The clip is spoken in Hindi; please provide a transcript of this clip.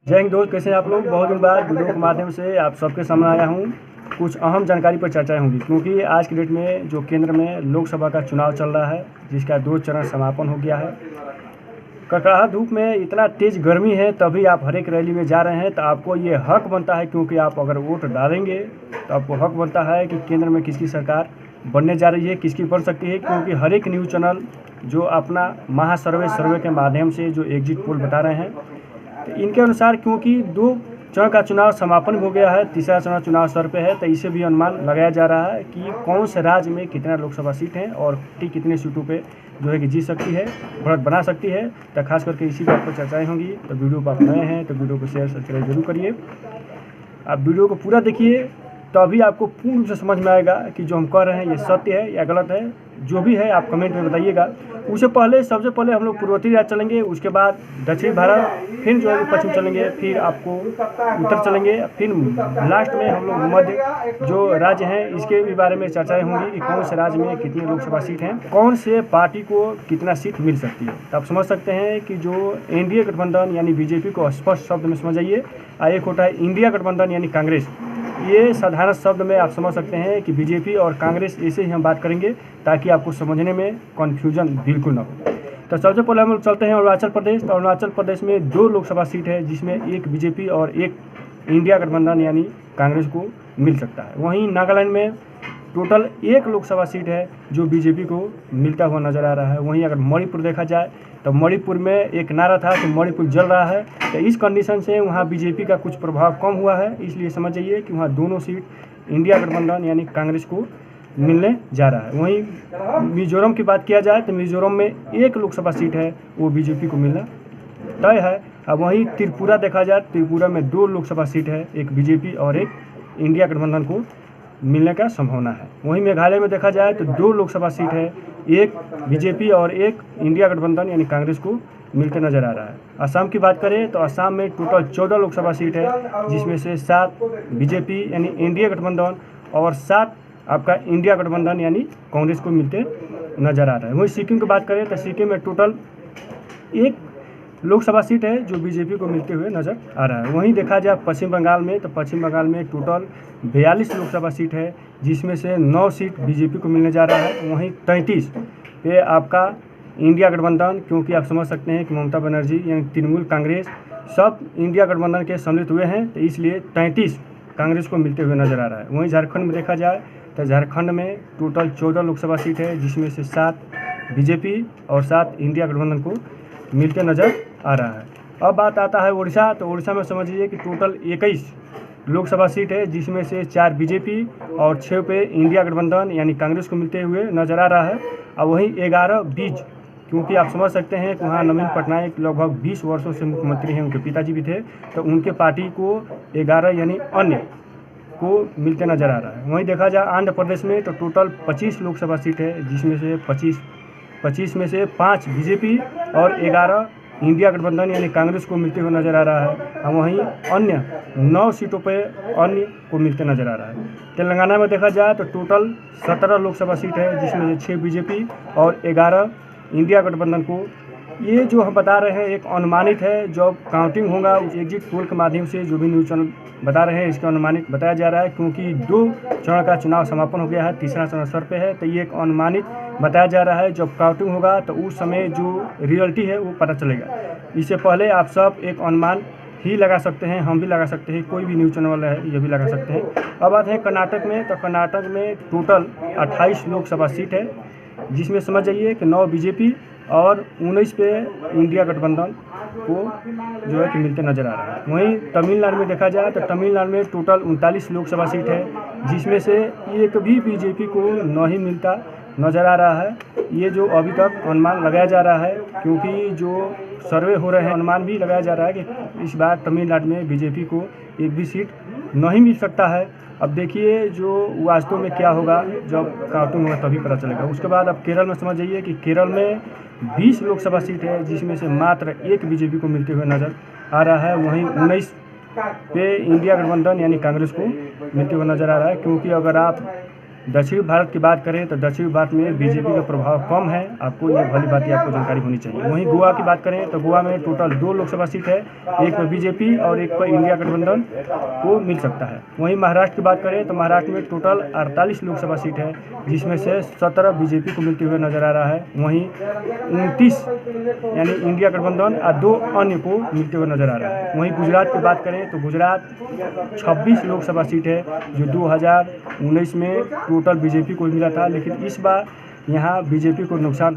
जय हिंद दोस्त, कैसे हैं आप लोग। बहुत दिन बाद वीडियो के माध्यम से आप सबके सामने आया हूं। कुछ अहम जानकारी पर चर्चाएं होंगी क्योंकि आज की डेट में जो केंद्र में लोकसभा का चुनाव चल रहा है, जिसका 2 चरण समापन हो गया है। कड़कड़ाहट धूप में इतना तेज़ गर्मी है, तभी आप हर एक रैली में जा रहे हैं, तो आपको ये हक बनता है, क्योंकि आप अगर वोट डालेंगे तो आपको हक बनता है कि केंद्र में किसकी सरकार बनने जा रही है, किसकी बन सकती है। क्योंकि हर एक न्यूज़ चैनल जो अपना सर्वे के माध्यम से जो एग्जिट पोल बता रहे हैं, तो इनके अनुसार क्योंकि 2 चरण का चुनाव समापन हो गया है, तीसरा चरण चुनाव सर पे है, तो इसे भी अनुमान लगाया जा रहा है कि कौन से राज्य में कितना लोकसभा सीट है और कितने सीटों पे जो है कि जीत सकती है, बढ़त बना सकती है। तो खास करके इसी बात पर चर्चाएं होंगी। तो वीडियो पर आप नए हैं तो वीडियो को शेयर सब्सक्राइब जरूर करिए। आप वीडियो को पूरा देखिए, तो अभी आपको पूर्ण रूप से समझ में आएगा कि जो हम कह रहे हैं ये सत्य है या गलत है। जो भी है आप कमेंट में बताइएगा। उससे पहले सबसे पहले हम लोग पूर्वोत्तर राज्य चलेंगे, उसके बाद दक्षिण भारत, फिर जो है पश्चिम चलेंगे, फिर आपको उत्तर चलेंगे, फिर लास्ट में हम लोग मध्य जो राज्य हैं इसके भी बारे में चर्चाएं होंगी कि कौन से राज्य में कितनी लोकसभा सीट हैं, कौन से पार्टी को कितना सीट मिल सकती है। तो आप समझ सकते हैं कि जो एनडीए गठबंधन यानी बीजेपी को स्पष्ट शब्द में समझ आइए। एक होता है इंडिया गठबंधन यानी कांग्रेस। ये साधारण शब्द में आप समझ सकते हैं कि बीजेपी और कांग्रेस, ऐसे ही हम बात करेंगे ताकि आपको समझने में कन्फ्यूजन बिल्कुल ना हो। तो सबसे पहले हम लोग चलते हैं अरुणाचल प्रदेश। तो अरुणाचल प्रदेश में 2 लोकसभा सीट है, जिसमें एक बीजेपी और एक इंडिया गठबंधन यानी कांग्रेस को मिल सकता है। वहीं नागालैंड में टोटल 1 लोकसभा सीट है जो बीजेपी को मिलता हुआ नजर आ रहा है। वहीं अगर मणिपुर देखा जाए तो मणिपुर में एक नारा था कि मणिपुर जल रहा है, तो इस कंडीशन से वहाँ बीजेपी का कुछ प्रभाव कम हुआ है। इसलिए समझ जाइए कि वहाँ दोनों सीट इंडिया गठबंधन यानी कांग्रेस को मिलने जा रहा है। वहीं मिजोरम की बात किया जाए तो मिजोरम में 1 लोकसभा सीट है, वो बीजेपी को मिलना तय है। अब वहीं त्रिपुरा देखा जाए, त्रिपुरा में 2 लोकसभा सीट है, एक बीजेपी और एक इंडिया गठबंधन को मिलने का संभावना है। वहीं मेघालय में देखा जाए तो 2 लोकसभा सीट है, एक बीजेपी और एक इंडिया गठबंधन यानी कांग्रेस को मिलते नजर आ रहा है। असम की बात करें तो असम में टोटल 14 लोकसभा सीट है, जिसमें से 7 बीजेपी यानी इंडिया गठबंधन और 7 आपका इंडिया गठबंधन यानी कांग्रेस को मिलते नजर आ रहा है। वहीं सिक्किम की बात करें तो सिक्किम में टोटल 1 लोकसभा सीट है जो बीजेपी को मिलते हुए नजर आ रहा है। वहीं देखा जाए पश्चिम बंगाल में तो पश्चिम बंगाल में टोटल 42 लोकसभा सीट है, जिसमें से 9 सीट बीजेपी को मिलने जा रहा है। वहीं 33 पे आपका इंडिया गठबंधन, क्योंकि आप समझ सकते हैं कि ममता बनर्जी यानी तृणमूल कांग्रेस सब इंडिया गठबंधन के सम्मिलित हुए हैं, तो इसलिए 33 कांग्रेस को मिलते हुए नजर आ रहा है। वहीं झारखंड में देखा जाए तो झारखंड में टोटल 14 लोकसभा सीट है, जिसमें से 7 बीजेपी और 7 इंडिया गठबंधन को मिलते नजर आ रहा है। अब बात आता है उड़ीसा। तो उड़ीसा में समझिए कि टोटल 21 लोकसभा सीट है, जिसमें से 4 बीजेपी और 6 पे इंडिया गठबंधन यानी कांग्रेस को मिलते हुए नजर आ रहा है। और वहीं 11 बीज, क्योंकि आप समझ सकते हैं कि वहाँ नवीन पटनायक लगभग 20 वर्षों से मुख्यमंत्री हैं, उनके पिताजी भी थे, तो उनके पार्टी को 11 यानी अन्य को मिलते नजर आ रहा है। वहीं देखा जाए आंध्र प्रदेश में तो टोटल 25 लोकसभा सीट है, जिसमें से 25 में से 5 बीजेपी और 11 इंडिया गठबंधन यानी कांग्रेस को मिलते हुए नजर आ रहा है। और वहीं अन्य 9 सीटों पे अन्य को मिलते नजर आ रहा है। तेलंगाना में देखा जाए तो टोटल 17 लोकसभा सीट है, जिसमें से 6 बीजेपी और 11 इंडिया गठबंधन को। ये जो हम बता रहे हैं एक अनुमानित है, जब काउंटिंग होगा एग्जिट पोल के माध्यम से जो भी न्यूज़ चैनल बता रहे हैं इसका अनुमानित बताया जा रहा है, क्योंकि 2 चरण का चुनाव समापन हो गया है, तीसरा चरण सर पे है, तो ये एक अनुमानित बताया जा रहा है। जब काउंटिंग होगा तो उस समय जो रियलिटी है वो पता चलेगा। इससे पहले आप सब एक अनुमान ही लगा सकते हैं, हम भी लगा सकते हैं, कोई भी न्यूज़ चैनल वाला है ये भी लगा सकते हैं। अब बात है कर्नाटक में। तो कर्नाटक में टोटल 28 लोकसभा सीट है, जिसमें समझ जाइए कि 9 बीजेपी और 19 पे इंडिया गठबंधन को जो है कि मिलते नजर आ रहा है। वहीं तमिलनाडु में देखा जाए तो तमिलनाडु में टोटल 39 लोकसभा सीट है, जिसमें से एक भी बीजेपी को नहीं मिलता नजर आ रहा है। ये जो अभी तक अनुमान लगाया जा रहा है, क्योंकि जो सर्वे हो रहे हैं अनुमान भी लगाया जा रहा है कि इस बार तमिलनाडु में बीजेपी को एक भी सीट नहीं मिल सकता है। अब देखिए जो वास्तव में क्या होगा, जब काउंटिंग होगा तभी पता चलेगा। उसके बाद अब केरल में समझ जाइए कि केरल में 20 लोकसभा सीट है, जिसमें से मात्र 1 बीजेपी को मिलते हुए नजर आ रहा है। वहीं 19 पे इंडिया गठबंधन यानी कांग्रेस को मिलते हुए नजर आ रहा है, क्योंकि अगर आप दक्षिण भारत की बात करें तो दक्षिण भारत में बीजेपी का प्रभाव कम है, आपको ये भली बात आपको जानकारी होनी चाहिए। वहीं गोवा की बात करें तो गोवा में टोटल 2 लोकसभा सीट है, एक पर बीजेपी और एक पर इंडिया गठबंधन को मिल सकता है। वहीं महाराष्ट्र की बात करें तो महाराष्ट्र में टोटल 48 लोकसभा सीट है, जिसमें से 17 बीजेपी को मिलते हुए नजर आ रहा है। वहीं 29 यानी इंडिया गठबंधन और 2 अन्य को मिलते हुए नजर आ रहा है। वहीं गुजरात की बात करें तो गुजरात 26 लोकसभा सीट है, जो 2019 में टोटल बीजेपी को मिला था, लेकिन इस बार यहाँ बीजेपी को नुकसान